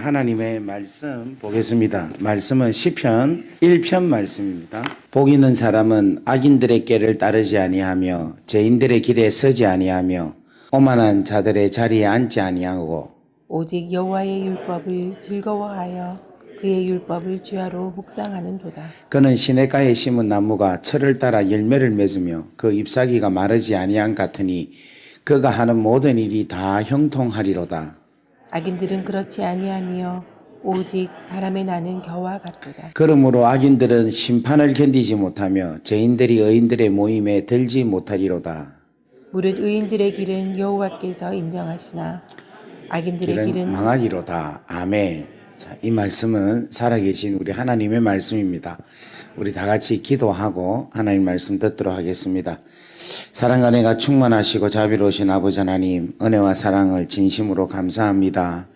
하나님의 말씀 보겠습니다. 말씀은 시편 1편 말씀입니다. 복 있는 사람은 악인들의 꾀를 따르지 아니하며 죄인들의 길에 서지 아니하며 오만한 자들의 자리에 앉지 아니하고 오직 여호와의 율법을 즐거워하여 그의 율법을 주야로 묵상하는도다. 그는 시냇가에 심은 나무가 철을 따라 열매를 맺으며 그 잎사귀가 마르지 아니한 같으니 그가 하는 모든 일이 다 형통하리로다. 악인들은 그렇지 아니하며 오직 바람에 나는 겨와 같도다. 그러므로 악인들은 심판을 견디지 못하며 죄인들이 의인들의 모임에 들지 못하리로다. 무릇 의인들의 길은 여호와께서 인정하시나 악인들의 길은 망하리로다. 아멘. 자, 이 말씀은 살아계신 우리 하나님의 말씀입니다. 우리 다 같이 기도하고 하나님 말씀 듣도록 하겠습니다. 사랑과 은혜가 충만하시고 자비로우신 아버지 하나님, 은혜와 사랑을 진심으로 감사합니다.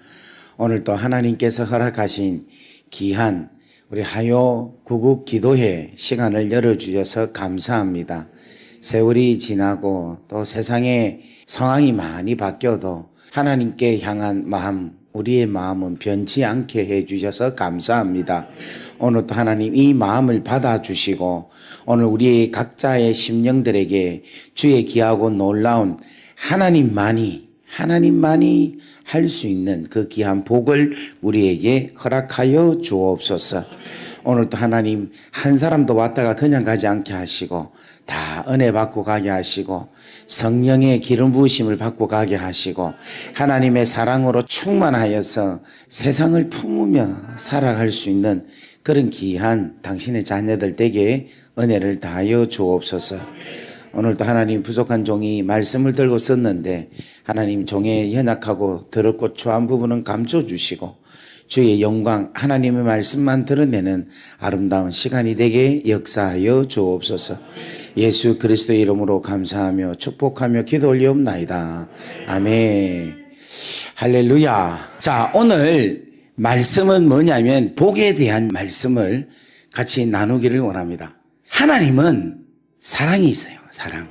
오늘 또 하나님께서 허락하신 귀한 우리 하요 구국 기도회 시간을 열어주셔서 감사합니다. 세월이 지나고 또 세상의 상황이 많이 바뀌어도 하나님께 향한 마음, 우리의 마음은 변치 않게 해주셔서 감사합니다. 오늘 또 하나님 이 마음을 받아주시고 오늘 우리 각자의 심령들에게 주의 귀하고 놀라운 하나님만이 할 수 있는 그 귀한 복을 우리에게 허락하여 주옵소서. 오늘 또 하나님 한 사람도 왔다가 그냥 가지 않게 하시고 다 은혜 받고 가게 하시고 성령의 기름 부으심을 받고 가게 하시고 하나님의 사랑으로 충만하여서 세상을 품으며 살아갈 수 있는 그런 귀한 당신의 자녀들 댁에 은혜를 다하여 주옵소서. 오늘도 하나님 부족한 종이 말씀을 들고 썼는데 하나님 종의 연약하고 더럽고 추한 부분은 감춰주시고 주의 영광 하나님의 말씀만 드러내는 아름다운 시간이 되게 역사하여 주옵소서. 예수 그리스도의 이름으로 감사하며 축복하며 기도 올리옵나이다. 아멘. 할렐루야. 자, 오늘 말씀은 뭐냐면 복에 대한 말씀을 같이 나누기를 원합니다. 하나님은 사랑이 있어요. 사랑.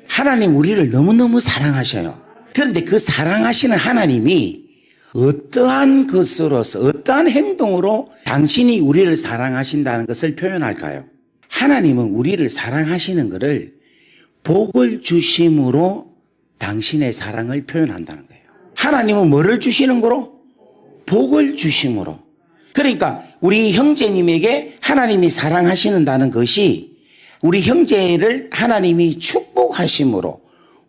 하나님 우리를 너무너무 사랑하셔요. 그런데 그 사랑하시는 하나님이 어떠한 것으로서 어떠한 행동으로 당신이 우리를 사랑하신다는 것을 표현할까요? 하나님은 우리를 사랑하시는 것을 복을 주심으로 당신의 사랑을 표현한다는 거예요. 하나님은 뭐를 주시는 거로? 복을 주심으로. 그러니까 우리 형제님에게 하나님이 사랑하시는다는 것이 우리 형제를 하나님이 축복하심으로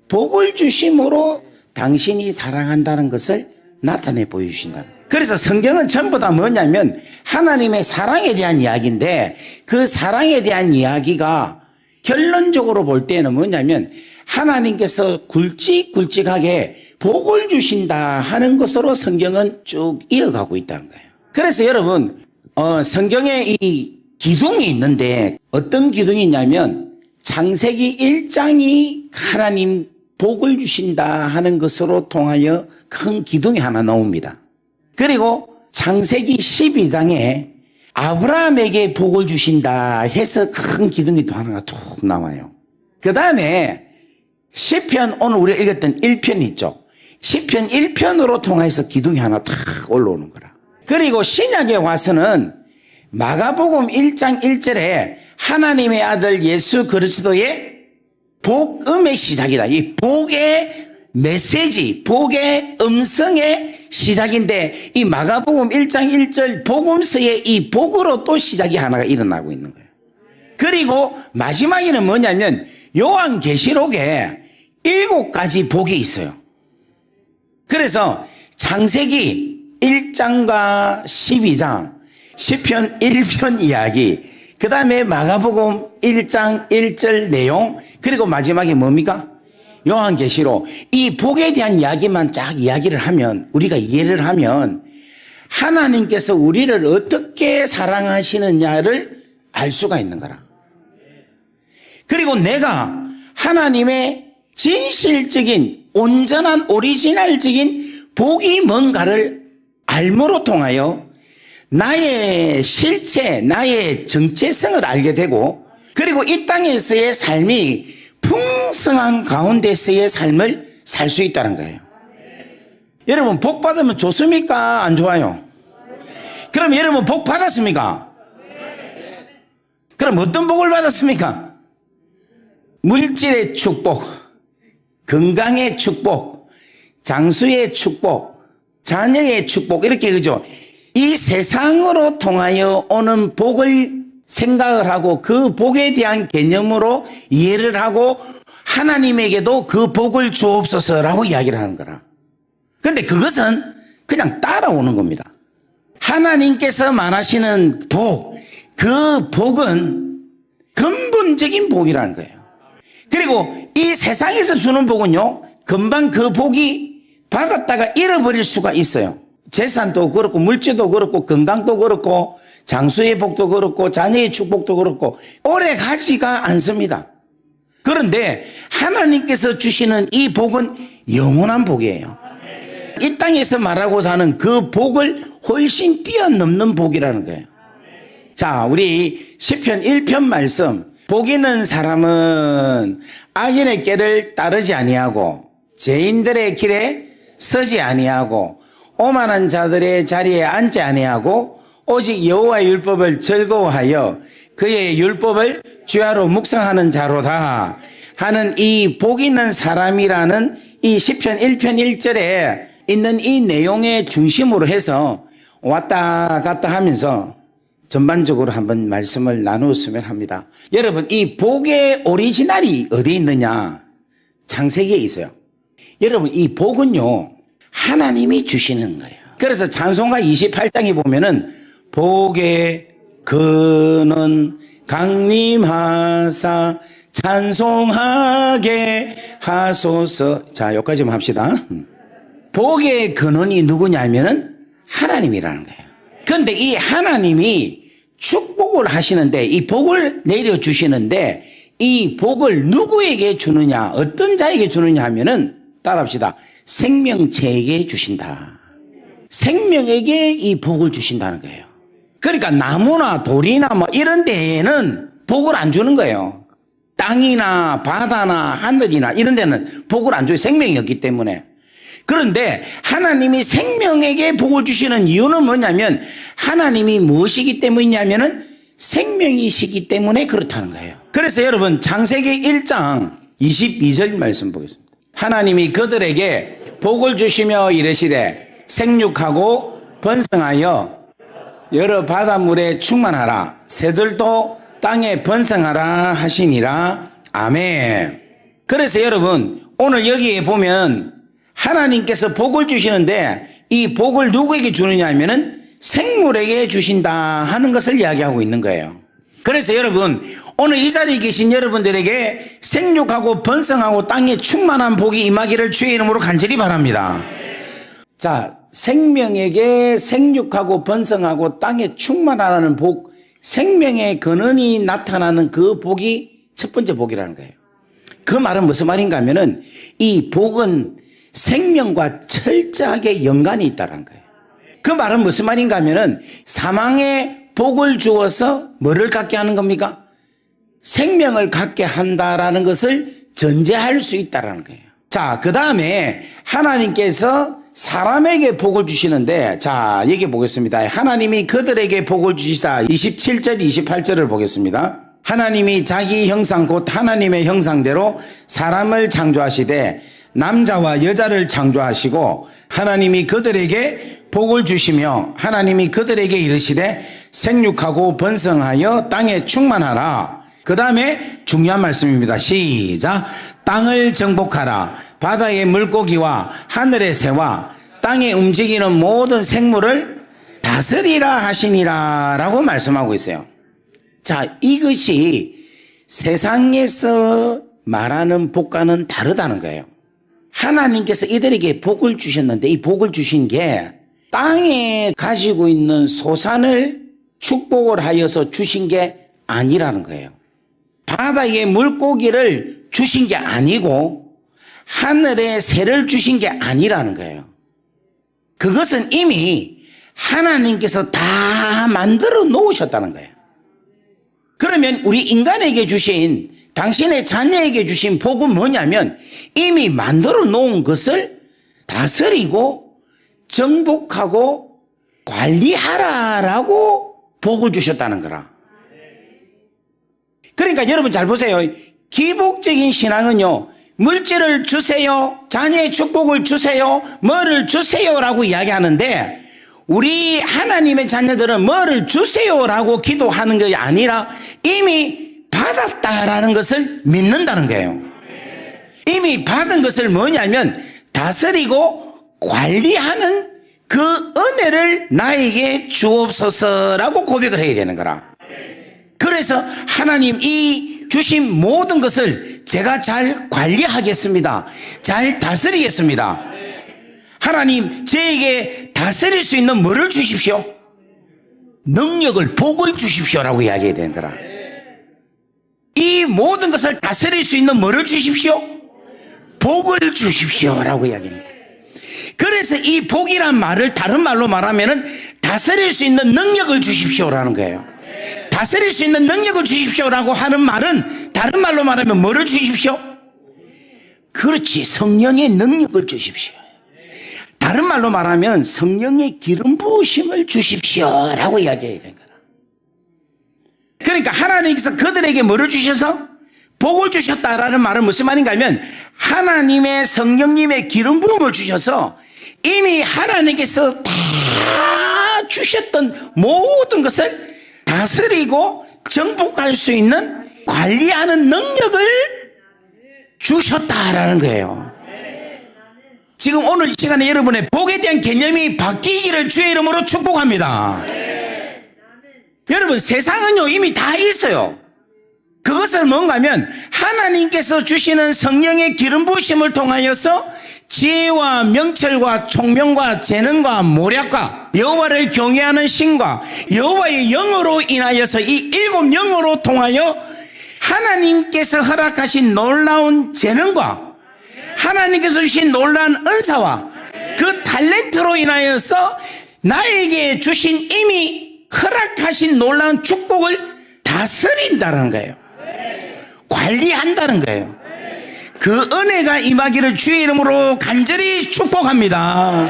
복을 주심으로 당신이 사랑한다는 것을 나타내 보여주신다. 그래서 성경은 전부 다 뭐냐면 하나님의 사랑에 대한 이야기인데 그 사랑에 대한 이야기가 결론적으로 볼 때는 뭐냐면 하나님께서 굵직굵직하게 복을 주신다 하는 것으로 성경은 쭉 이어가고 있다는 거예요. 그래서 여러분 성경에 이 기둥이 있는데 어떤 기둥이 있냐면 창세기 1장이 하나님 복을 주신다 하는 것으로 통하여 큰 기둥이 하나 나옵니다. 그리고 창세기 12장에 아브라함에게 복을 주신다 해서 큰 기둥이 또 하나가 툭 나와요. 그 다음에 시편 오늘 우리가 읽었던 1편 있죠. 시편 1편으로 통해서 기둥이 하나 탁 올라오는 거라. 그리고 신약에 와서는 마가복음 1장 1절에 하나님의 아들 예수 그리스도의 복음의 시작이다. 이 복의 메시지, 복의 음성의 시작인데 이 마가복음 1장 1절 복음서의 이 복으로 또 시작이 하나가 일어나고 있는 거예요. 그리고 마지막에는 뭐냐면 요한계시록에 7가지 복이 있어요. 그래서 창세기 1장과 12장, 시편 1편 이야기, 그 다음에 마가복음 1장 1절 내용, 그리고 마지막에 뭡니까? 요한계시록. 이 복에 대한 이야기만 쫙 이야기를 하면, 우리가 이해를 하면 하나님께서 우리를 어떻게 사랑하시느냐를 알 수가 있는 거라. 그리고 내가 하나님의 진실적인 온전한 오리지널적인 복이 뭔가를 알므로 통하여 나의 실체, 나의 정체성을 알게 되고 그리고 이 땅에서의 삶이 풍성한 가운데서의 삶을 살 수 있다는 거예요. 여러분 복 받으면 좋습니까? 안 좋아요? 그럼 여러분 복 받았습니까? 그럼 어떤 복을 받았습니까? 물질의 축복, 건강의 축복, 장수의 축복, 자녀의 축복, 이렇게 그죠? 이 세상으로 통하여 오는 복을 생각을 하고 그 복에 대한 개념으로 이해를 하고 하나님에게도 그 복을 주옵소서라고 이야기를 하는 거라. 그런데 그것은 그냥 따라오는 겁니다. 하나님께서 말하시는 복, 그 복은 근본적인 복이라는 거예요. 그리고 이 세상에서 주는 복은요, 금방 그 복이 받았다가 잃어버릴 수가 있어요. 재산도 그렇고 물질도 그렇고 건강도 그렇고 장수의 복도 그렇고 자녀의 축복도 그렇고 오래 가지가 않습니다. 그런데 하나님께서 주시는 이 복은 영원한 복이에요. 이 땅에서 말하고자 하는 그 복을 훨씬 뛰어넘는 복이라는 거예요. 자, 우리 시편 1편 말씀. 복 있는 사람은 악인의 길을 따르지 아니하고 죄인들의 길에 서지 아니하고 오만한 자들의 자리에 앉지 아니하고 오직 여호와의 율법을 즐거워하여 그의 율법을 주야로 묵상하는 자로다 하는 이 복 있는 사람이라는 이 시편 1편 1절에 있는 이 내용의 중심으로 해서 왔다 갔다 하면서 전반적으로 한번 말씀을 나누었으면 합니다. 여러분, 이 복의 오리지널이 어디에 있느냐? 창세기에 있어요. 여러분, 이 복은요, 하나님이 주시는 거예요. 그래서 찬송가 28장에 보면은 복의 근원 강림하사 찬송하게 하소서. 자, 여기까지만 합시다. 복의 근원이 누구냐면은 하나님이라는 거예요. 그런데 이 하나님이 축복을 하시는데 이 복을 내려주시는데 이 복을 누구에게 주느냐, 어떤 자에게 주느냐 하면은 따라합시다. 생명체에게 주신다. 생명에게 이 복을 주신다는 거예요. 그러니까 나무나 돌이나 뭐 이런 데에는 복을 안 주는 거예요. 땅이나 바다나 하늘이나 이런 데는 복을 안 줘요. 생명이 없기 때문에. 그런데 하나님이 생명에게 복을 주시는 이유는 뭐냐면 하나님이 무엇이기 때문이냐면은 생명이시기 때문에 그렇다는 거예요. 그래서 여러분 창세기 1장 22절 말씀 보겠습니다. 하나님이 그들에게 복을 주시며 이르시되 생육하고 번성하여 여러 바닷물에 충만하라 새들도 땅에 번성하라 하시니라. 아멘. 그래서 여러분 오늘 여기에 보면 하나님께서 복을 주시는데 이 복을 누구에게 주느냐 하면은 생물에게 주신다 하는 것을 이야기하고 있는 거예요. 그래서 여러분 오늘 이 자리에 계신 여러분들에게 생육하고 번성하고 땅에 충만한 복이 임하기를 주의 이름으로 간절히 바랍니다. 자, 생명에게 생육하고 번성하고 땅에 충만하라는 복, 생명의 근원이 나타나는 그 복이 첫 번째 복이라는 거예요. 그 말은 무슨 말인가 하면은 이 복은 생명과 철저하게 연관이 있다는 거예요. 그 말은 무슨 말인가 하면은 사망에 복을 주어서 뭐를 갖게 하는 겁니까? 생명을 갖게 한다라는 것을 전제할 수 있다는 거예요. 자, 그 다음에 하나님께서 사람에게 복을 주시는데, 자, 여기 보겠습니다. 하나님이 그들에게 복을 주시사 27절, 28절을 보겠습니다. 하나님이 자기 형상 곧 하나님의 형상대로 사람을 창조하시되 남자와 여자를 창조하시고 하나님이 그들에게 복을 주시며 하나님이 그들에게 이르시되 생육하고 번성하여 땅에 충만하라. 그 다음에 중요한 말씀입니다. 시작. 땅을 정복하라. 바다의 물고기와 하늘의 새와 땅에 움직이는 모든 생물을 다스리라 하시니라 라고 말씀하고 있어요. 자, 이것이 세상에서 말하는 복과는 다르다는 거예요. 하나님께서 이들에게 복을 주셨는데 이 복을 주신 게 땅에 가지고 있는 소산을 축복을 하여서 주신 게 아니라는 거예요. 바다의 물고기를 주신 게 아니고 하늘의 새를 주신 게 아니라는 거예요. 그것은 이미 하나님께서 다 만들어 놓으셨다는 거예요. 그러면 우리 인간에게 주신 당신의 자녀에게 주신 복은 뭐냐면 이미 만들어 놓은 것을 다스리고 정복하고 관리하라라고 복을 주셨다는 거라. 그러니까 여러분 잘 보세요. 기복적인 신앙은요, 물질을 주세요, 자녀의 축복을 주세요, 뭐를 주세요라고 이야기하는데, 우리 하나님의 자녀들은 뭐를 주세요라고 기도하는 것이 아니라 이미 받았다라는 것을 믿는다는 거예요. 이미 받은 것을 뭐냐면 다스리고 관리하는 그 은혜를 나에게 주옵소서라고 고백을 해야 되는 거라. 그래서 하나님, 이 주신 모든 것을 제가 잘 관리하겠습니다. 잘 다스리겠습니다. 하나님, 저에게 다스릴 수 있는 뭐를 주십시오? 능력을, 복을 주십시오라고 이야기해야 되는 거라. 이 모든 것을 다스릴 수 있는 뭐를 주십시오? 복을 주십시오라고 이야기해요. 그래서 이 복이란 말을 다른 말로 말하면은 다스릴 수 있는 능력을 주십시오라는 거예요. 다스릴 수 있는 능력을 주십시오라고 하는 말은 다른 말로 말하면 뭐를 주십시오? 그렇지, 성령의 능력을 주십시오. 다른 말로 말하면 성령의 기름 부으심을 주십시오라고 이야기해야 되는 거라. 그러니까 하나님께서 그들에게 뭐를 주셔서 복을 주셨다라는 말은 무슨 말인가 하면 하나님의 성령님의 기름 부음을 주셔서 이미 하나님께서 다 주셨던 모든 것을 다스리고 정복할 수 있는 관리하는 능력을 주셨다라는 거예요. 지금 오늘 이 시간에 여러분의 복에 대한 개념이 바뀌기를 주의 이름으로 축복합니다. 여러분, 세상은요 이미 다 있어요. 그것을 뭔가 하면 하나님께서 주시는 성령의 기름 부으심을 통하여서 지혜와 명철과 총명과 재능과 모략과 여호와를 경외하는 신과 여호와의 영으로 인하여서 이 7영으로 통하여 하나님께서 허락하신 놀라운 재능과 하나님께서 주신 놀라운 은사와 그 탤런트로 인하여서 나에게 주신 이미 허락하신 놀라운 축복을 다스린다는 거예요. 관리한다는 거예요. 그 은혜가 임하기를 주의 이름으로 간절히 축복합니다.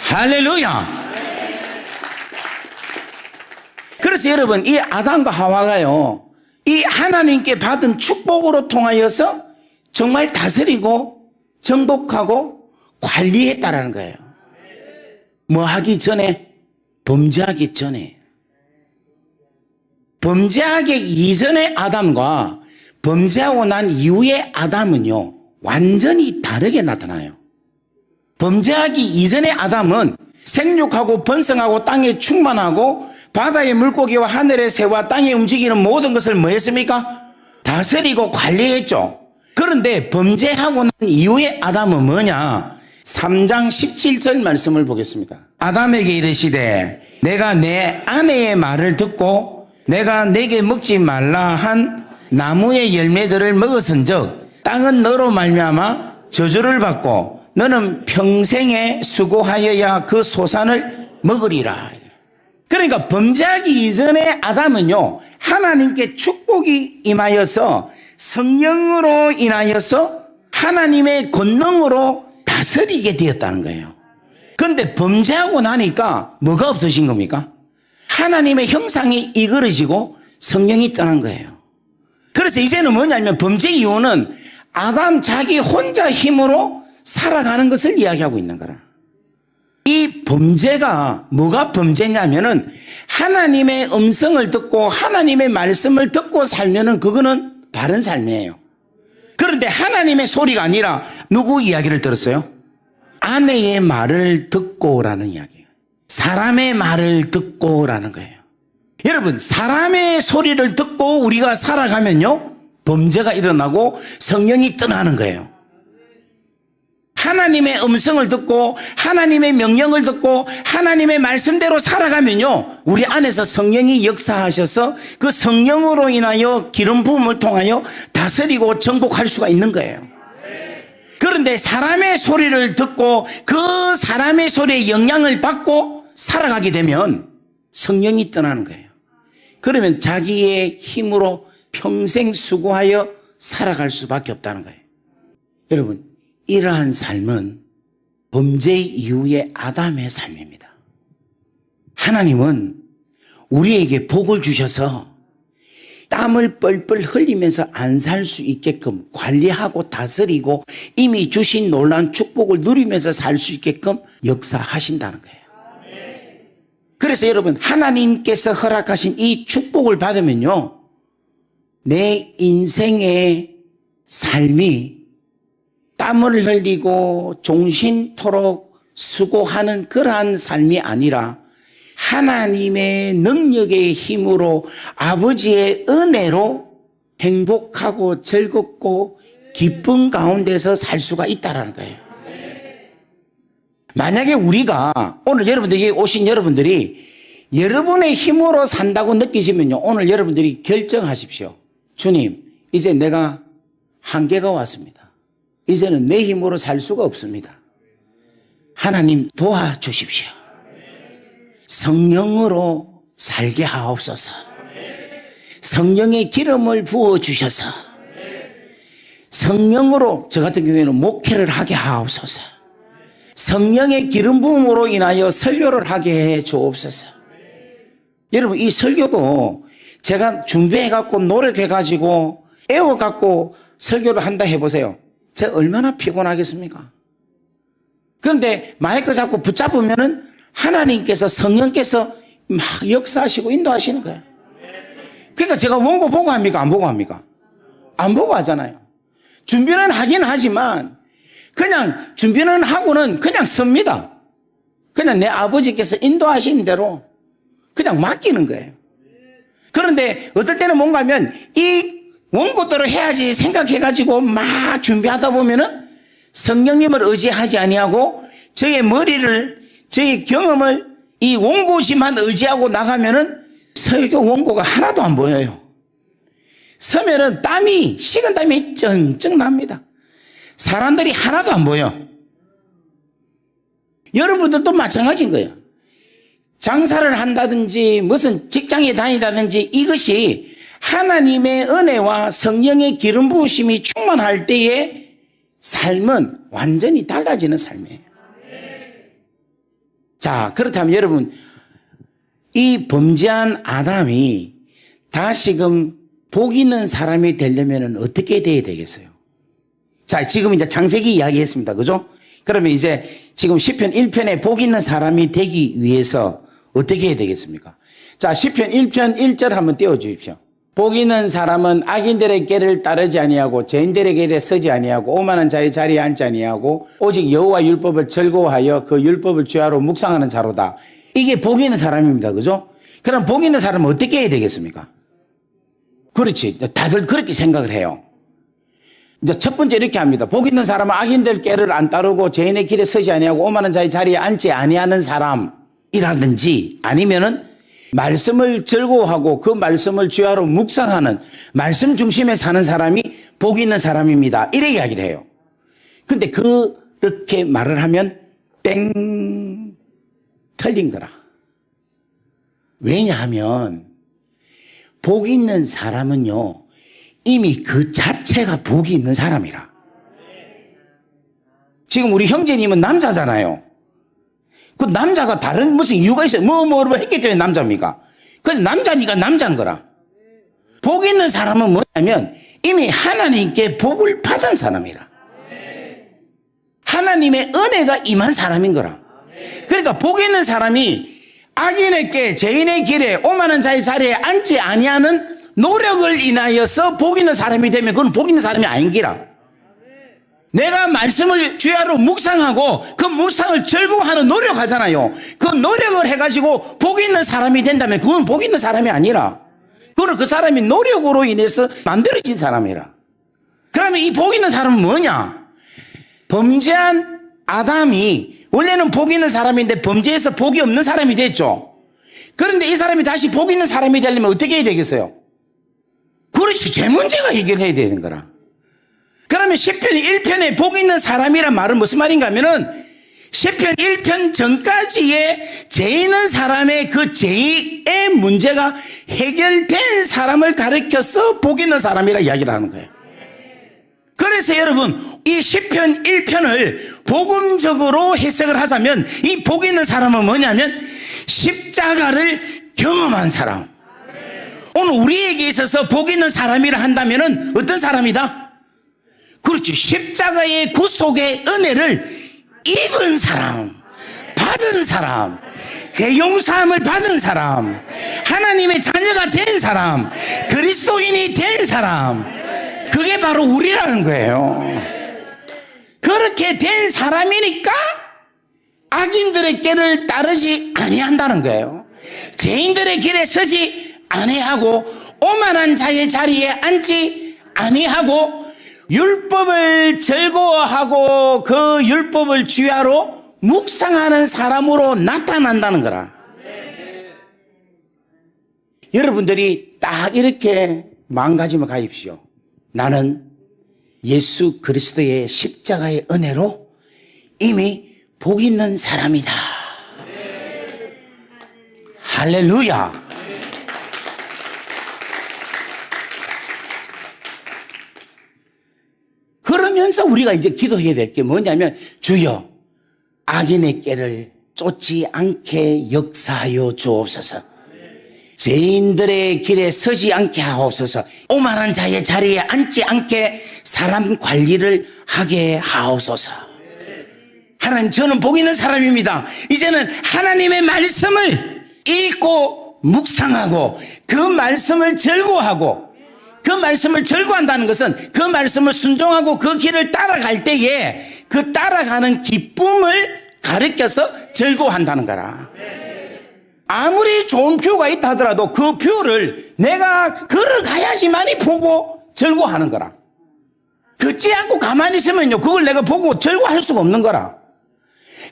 할렐루야. 그래서 여러분, 이 아담과 하와가요, 이 하나님께 받은 축복으로 통하여서 정말 다스리고 정복하고 관리했다라는 거예요. 뭐 하기 전에? 범죄하기 전에. 범죄하기 이전의 아담과 범죄하고 난 이후의 아담은요, 완전히 다르게 나타나요. 범죄하기 이전의 아담은 생육하고 번성하고 땅에 충만하고 바다의 물고기와 하늘의 새와 땅에 움직이는 모든 것을 뭐 했습니까? 다스리고 관리했죠. 그런데 범죄하고 난 이후의 아담은 뭐냐? 3장 17절 말씀을 보겠습니다. 아담에게 이르시되 내가 내 아내의 말을 듣고 내가 내게 먹지 말라 한 나무의 열매들을 먹었은즉 땅은 너로 말미암아 저주를 받고 너는 평생에 수고하여야 그 소산을 먹으리라. 그러니까 범죄하기 이전의 아담은요, 하나님께 축복이 임하여서 성령으로 인하여서 하나님의 권능으로 다스리게 되었다는 거예요. 그런데 범죄하고 나니까 뭐가 없어진 겁니까? 하나님의 형상이 이그러지고 성령이 떠난 거예요. 그래서 이제는 뭐냐면 범죄 이유는 아담 자기 혼자 힘으로 살아가는 것을 이야기하고 있는 거라. 이 범죄가 뭐가 범죄냐면은 하나님의 음성을 듣고 하나님의 말씀을 듣고 살면은 그거는 바른 삶이에요. 그런데 하나님의 소리가 아니라 누구 이야기를 들었어요? 아내의 말을 듣고라는 이야기예요. 사람의 말을 듣고라는 거예요. 여러분, 사람의 소리를 듣고 우리가 살아가면요, 범죄가 일어나고 성령이 떠나는 거예요. 하나님의 음성을 듣고 하나님의 명령을 듣고 하나님의 말씀대로 살아가면요, 우리 안에서 성령이 역사하셔서 그 성령으로 인하여 기름 부음을 통하여 다스리고 정복할 수가 있는 거예요. 그런데 사람의 소리를 듣고 그 사람의 소리에 영향을 받고 살아가게 되면 성령이 떠나는 거예요. 그러면 자기의 힘으로 평생 수고하여 살아갈 수밖에 없다는 거예요. 여러분, 이러한 삶은 범죄 이후의 아담의 삶입니다. 하나님은 우리에게 복을 주셔서 땀을 뻘뻘 흘리면서 안 살 수 있게끔 관리하고 다스리고 이미 주신 놀라운 축복을 누리면서 살 수 있게끔 역사하신다는 거예요. 그래서 여러분, 하나님께서 허락하신 이 축복을 받으면요, 내 인생의 삶이 땀을 흘리고 종신토록 수고하는 그러한 삶이 아니라 하나님의 능력의 힘으로 아버지의 은혜로 행복하고 즐겁고 기쁨 가운데서 살 수가 있다는 거예요. 만약에 우리가 오늘 여러분들에게 오신 여러분들이 여러분의 힘으로 산다고 느끼시면요, 오늘 여러분들이 결정하십시오. 주님, 이제 내가 한계가 왔습니다. 이제는 내 힘으로 살 수가 없습니다. 하나님 도와주십시오. 성령으로 살게 하옵소서. 성령의 기름을 부어주셔서 성령으로 저 같은 경우에는 목회를 하게 하옵소서. 성령의 기름 부음으로 인하여 설교를 하게 해 주옵소서. 여러분, 이 설교도 제가 준비해갖고 노력해가지고 애워갖고 설교를 한다 해보세요. 제가 얼마나 피곤하겠습니까? 그런데 마이크 잡고 붙잡으면은 하나님께서, 성령께서 막 역사하시고 인도하시는 거예요. 그러니까 제가 원고 보고 합니까? 안 보고 합니까? 안 보고 하잖아요. 준비는 하긴 하지만 그냥 준비는 하고는 그냥 섭니다. 그냥 내 아버지께서 인도하신 대로 그냥 맡기는 거예요. 그런데 어떨 때는 뭔가 하면 이 원고대로 해야지 생각해가지고 막 준비하다 보면은 성령님을 의지하지 아니하고 저의 머리를, 저의 경험을 이 원고지만 의지하고 나가면은 설교 원고가 하나도 안 보여요. 서면은 땀이, 식은 땀이 ጨ쩍 납니다. 사람들이 하나도 안 보여. 여러분들도 마찬가지인 거예요. 장사를 한다든지 무슨 직장에 다니다든지 이것이 하나님의 은혜와 성령의 기름 부으심이 충만할 때의 삶은 완전히 달라지는 삶이에요. 자, 그렇다면 여러분, 이 범죄한 아담이 다시금 복 있는 사람이 되려면 어떻게 돼야 되겠어요? 자, 지금 이제 창세기 이야기했습니다. 그죠? 그러면 이제 지금 시편 1편에 복 있는 사람이 되기 위해서 어떻게 해야 되겠습니까? 자, 시편 1편 1절 한번 띄워 주십시오. 복 있는 사람은 악인들의 길을 따르지 아니하고 죄인들의 길에 서지 아니하고 오만한 자의 자리에 앉지 아니하고 오직 여호와 율법을 즐거워하여 그 율법을 주야로 묵상하는 자로다. 이게 복 있는 사람입니다. 그죠? 그럼 복 있는 사람은 어떻게 해야 되겠습니까? 그렇지. 다들 그렇게 생각을 해요. 이제 첫 번째 이렇게 합니다. 복 있는 사람은 악인들 길을 안 따르고 죄인의 길에 서지 아니하고 오만한 자의 자리에 앉지 아니하는 사람이라든지 아니면은 말씀을 즐거워하고 그 말씀을 주야로 묵상하는 말씀 중심에 사는 사람이 복 있는 사람입니다. 이래 이야기를 해요. 근데 그렇게 말을 하면 땡 틀린 거라. 왜냐하면 복 있는 사람은요 이미 그 자체가 복이 있는 사람이라. 지금 우리 형제님은 남자잖아요. 그 남자가 다른 무슨 이유가 있어요? 뭐를 했기 때문에 남자입니까? 그래서 남자니까 남자인 거라. 복 있는 사람은 뭐냐면 이미 하나님께 복을 받은 사람이라. 하나님의 은혜가 임한 사람인 거라. 그러니까 복 있는 사람이 악인의 길, 죄인의 길에 오만한 자의 자리에 앉지 아니하는 노력을 인하여서 복 있는 사람이 되면 그건 복 있는 사람이 아닌 기라. 내가 말씀을 주야로 묵상하고 그 묵상을 즐거워하는 노력하잖아요. 그 노력을 해가지고 복 있는 사람이 된다면 그건 복 있는 사람이 아니라 그건 그 사람이 노력으로 인해서 만들어진 사람이라. 그러면 이 복 있는 사람은 뭐냐? 범죄한 아담이 원래는 복 있는 사람인데 범죄해서 복이 없는 사람이 됐죠. 그런데 이 사람이 다시 복 있는 사람이 되려면 어떻게 해야 되겠어요? 그렇지, 죄 문제가 해결해야 되는 거라. 그러면 시편 1편에 복 있는 사람이란 말은 무슨 말인가 하면은 시편 1편 전까지의 죄 있는 사람의 그 죄의 문제가 해결된 사람을 가리켜서 복 있는 사람이라 이야기를 하는 거예요. 그래서 여러분 이 시편 1편을 복음적으로 해석을 하자면 이 복 있는 사람은 뭐냐면 십자가를 경험한 사람. 오늘 우리에게 있어서 복 있는 사람이라 한다면 어떤 사람이다? 그렇지. 십자가의 구속의 은혜를 입은 사람, 받은 사람, 재용서함을 받은 사람, 하나님의 자녀가 된 사람, 그리스도인이 된 사람, 그게 바로 우리라는 거예요. 그렇게 된 사람이니까 악인들의 길을 따르지 아니한다는 거예요. 죄인들의 길에 서지 아니하고 오만한 자의 자리에 앉지 아니하고 율법을 즐거워하고 그 율법을 주야로 묵상하는 사람으로 나타난다는 거라. 여러분들이 딱 이렇게 마음가짐을 가십시오. 나는 예수 그리스도의 십자가의 은혜로 이미 복 있는 사람이다. 할렐루야. 그러면서 우리가 이제 기도해야 될 게 뭐냐면, 주여 악인의 길을 쫓지 않게 역사하여 주옵소서. 죄인들의 길에 서지 않게 하옵소서. 오만한 자의 자리에 앉지 않게 사람 관리를 하게 하옵소서. 하나님, 저는 복 있는 사람입니다. 이제는 하나님의 말씀을 읽고 묵상하고 그 말씀을 즐거워하고, 그 말씀을 즐거워한다는 것은 그 말씀을 순종하고 그 길을 따라갈 때에 그 따라가는 기쁨을 가르쳐서 즐거워한다는 거라. 아무리 좋은 뷰가 있다 하더라도 그 뷰를 내가 걸어가야지만이 보고 즐거워하는 거라. 걷지 않고 가만히 있으면요, 그걸 내가 보고 즐거워할 수가 없는 거라.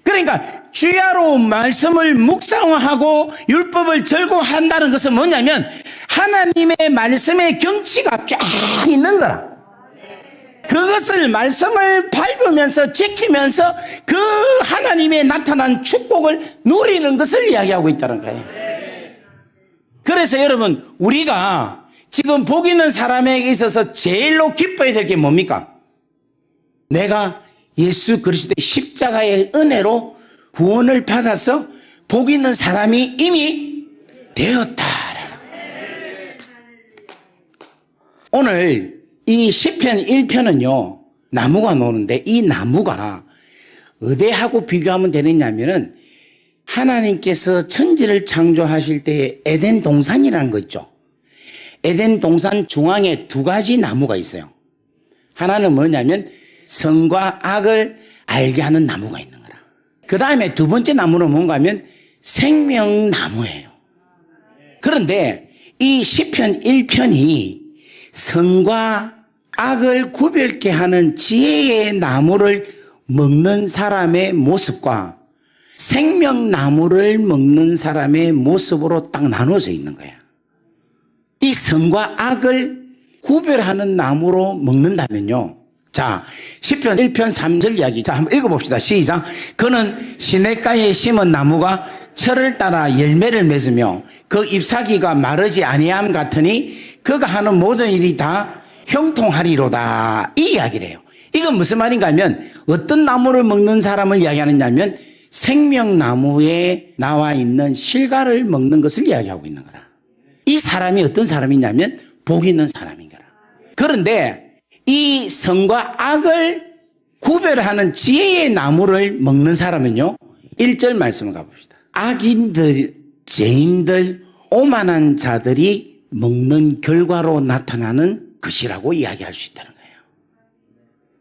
그러니까 주야로 말씀을 묵상하고 율법을 즐거워한다는 것은 뭐냐면 하나님의 말씀의 경치가 쫙 있는 거라. 그것을 말씀을 밟으면서 지키면서 그 하나님의 나타난 축복을 누리는 것을 이야기하고 있다는 거예요. 그래서 여러분, 우리가 지금 복 있는 사람에게 있어서 제일로 기뻐야 될 게 뭡니까? 내가 예수 그리스도의 십자가의 은혜로 구원을 받아서 복 있는 사람이 이미 되었다. 오늘 이 시편 1편은요, 나무가 노는데 이 나무가 어디하고 비교하면 되느냐면은 하나님께서 천지를 창조하실 때 에덴 동산이라는 거 있죠. 에덴 동산 중앙에 두 가지 나무가 있어요. 하나는 뭐냐면 선과 악을 알게 하는 나무가 있는 거라. 그 다음에 두 번째 나무는 뭔가 하면 생명나무예요. 그런데 이 시편 1편이 선과 악을 구별케 하는 지혜의 나무를 먹는 사람의 모습과 생명나무를 먹는 사람의 모습으로 딱 나눠져 있는 거야. 이 선과 악을 구별하는 나무로 먹는다면요, 자, 시편 1편 3절 이야기. 자, 한번 읽어봅시다. 시작. 그는 시냇가에 심은 나무가 철을 따라 열매를 맺으며 그 잎사귀가 마르지 아니함 같으니 그가 하는 모든 일이 다 형통하리로다. 이 이야기래요. 이건 무슨 말인가 하면 어떤 나무를 먹는 사람을 이야기하느냐면 생명나무에 나와 있는 실과를 먹는 것을 이야기하고 있는 거라. 이 사람이 어떤 사람이냐면 복 있는 사람인 거라. 그런데 이 선과 악을 구별하는 지혜의 나무를 먹는 사람은요, 1절 말씀을 가봅시다. 악인들, 죄인들, 오만한 자들이 먹는 결과로 나타나는 것이라고 이야기할 수 있다는 거예요.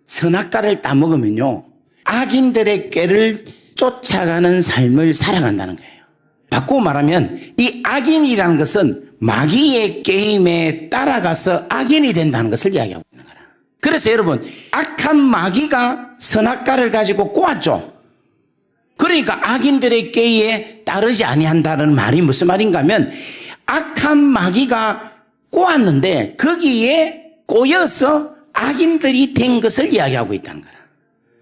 선악과를 따먹으면요, 악인들의 꾀를 쫓아가는 삶을 살아간다는 거예요. 바꾸고 말하면 이 악인이라는 것은 마귀의 게임에 따라가서 악인이 된다는 것을 이야기하고 있는 거라. 그래서 여러분, 악한 마귀가 선악과를 가지고 꼬았죠. 그러니까 악인들의 꾀에 따르지 아니한다는 말이 무슨 말인가 하면 악한 마귀가 꼬았는데 거기에 꼬여서 악인들이 된 것을 이야기하고 있다는 거라.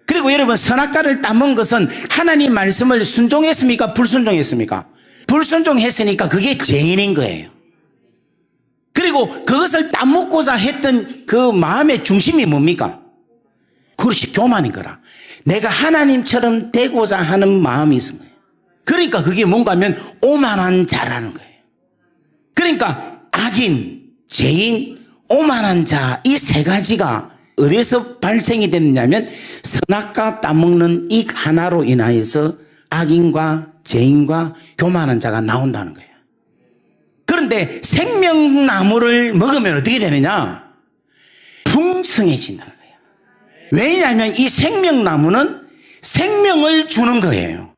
그리고 여러분, 선악과를 따먹은 것은 하나님 말씀을 순종했습니까? 불순종했습니까? 불순종했으니까 그게 죄인인 거예요. 그리고 그것을 따먹고자 했던 그 마음의 중심이 뭡니까? 그것이 교만인 거라. 내가 하나님처럼 되고자 하는 마음이 있은 거예요. 그러니까 그게 뭔가 하면 오만한 자라는 거예요. 그러니까 악인, 죄인, 오만한 자 이 세 가지가 어디서 발생이 되느냐면 선악과 따먹는 이 하나로 인하여서 악인과 죄인과 교만한 자가 나온다는 거예요. 그런데 생명나무를 먹으면 어떻게 되느냐? 풍성해진다는 거예요. 왜냐하면 이 생명나무는 생명을 주는 거예요.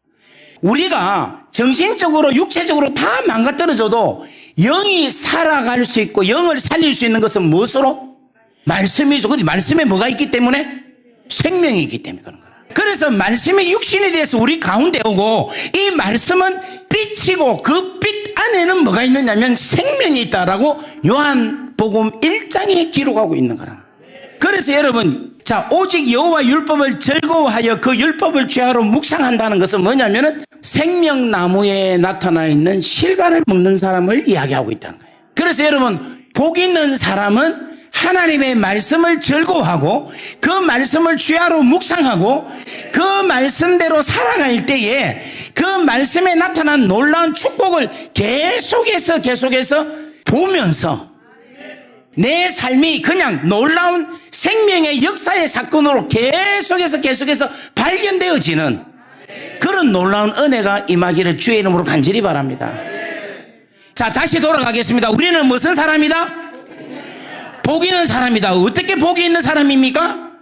우리가 정신적으로 육체적으로 다 망가뜨려져도 영이 살아갈 수 있고 영을 살릴 수 있는 것은 무엇으로? 말씀이죠. 근데 말씀에 뭐가 있기 때문에? 생명이 있기 때문에 그런 거예요. 그래서 말씀의 육신에 대해서 우리 가운데 오고 이 말씀은 빛이고 그 빛 안에는 뭐가 있느냐면 생명이 있다라고 요한복음 1장에 기록하고 있는 거라. 그래서 여러분, 자, 오직 여호와 율법을 즐거워하여 그 율법을 죄하러 묵상한다는 것은 뭐냐면은 생명나무에 나타나 있는 실과를 먹는 사람을 이야기하고 있다는 거예요. 그래서 여러분, 복 있는 사람은 하나님의 말씀을 즐거워하고 그 말씀을 죄하러 묵상하고 그 말씀대로 살아갈 때에 그 말씀에 나타난 놀라운 축복을 계속해서 보면서 내 삶이 그냥 놀라운 생명의 역사의 사건으로 계속해서 발견되어지는 그런 놀라운 은혜가 임하기를 주의 이름으로 간절히 바랍니다. 자, 다시 돌아가겠습니다. 우리는 무슨 사람이다? 복 있는 사람이다. 어떻게 복이 있는 사람입니까?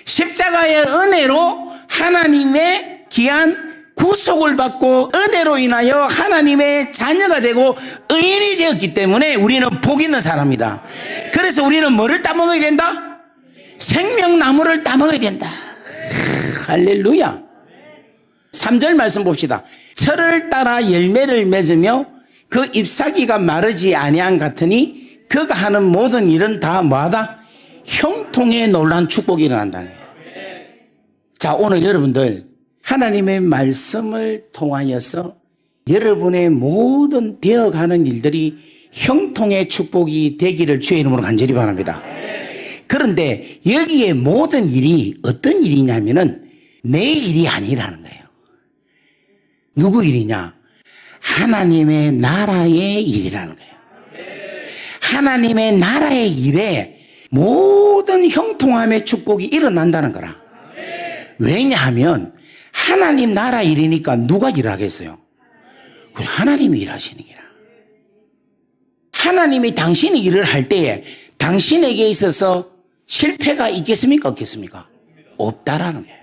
십자가의 은혜로 하나님의 귀한 구속을 받고 은혜로 인하여 하나님의 자녀가 되고 의인이 되었기 때문에 우리는 복 있는 사람이다. 그래서 우리는 뭐를 따먹어야 된다? 생명나무를 따먹어야 된다. 할렐루야. 3절 말씀 봅시다. 철을 따라 열매를 맺으며 그 잎사귀가 마르지 아니한 같으니 그가 하는 모든 일은 다 뭐하다? 형통의 놀란 축복이 일어난다. 자, 오늘 여러분들 하나님의 말씀을 통하여서 여러분의 모든 되어가는 일들이 형통의 축복이 되기를 주의 이름으로 간절히 바랍니다. 그런데 여기에 모든 일이 어떤 일이냐면은 내 일이 아니라는 거예요. 누구 일이냐? 하나님의 나라의 일이라는 거예요. 하나님의 나라의 일에 모든 형통함의 축복이 일어난다는 거라. 왜냐하면 하나님 나라 일이니까 누가 일을 하겠어요? 우리 하나님이 일하시는 기라. 하나님이 당신이 일을 할 때에 당신에게 있어서 실패가 있겠습니까? 없겠습니까? 없다라는 거예요.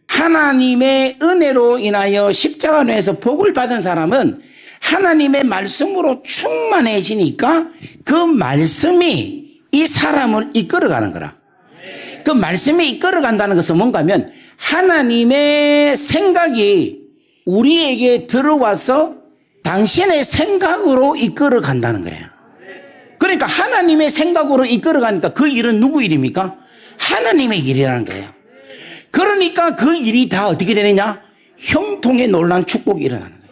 하나님의 은혜로 인하여 십자가에서 복을 받은 사람은 하나님의 말씀으로 충만해지니까 그 말씀이 이 사람을 이끌어가는 거라. 그 말씀이 이끌어간다는 것은 뭔가 하면 하나님의 생각이 우리에게 들어와서 당신의 생각으로 이끌어간다는 거예요. 그러니까 하나님의 생각으로 이끌어가니까 그 일은 누구 일입니까? 하나님의 일이라는 거예요. 그러니까 그 일이 다 어떻게 되느냐? 형통의 놀라운 축복이 일어나는 거예요.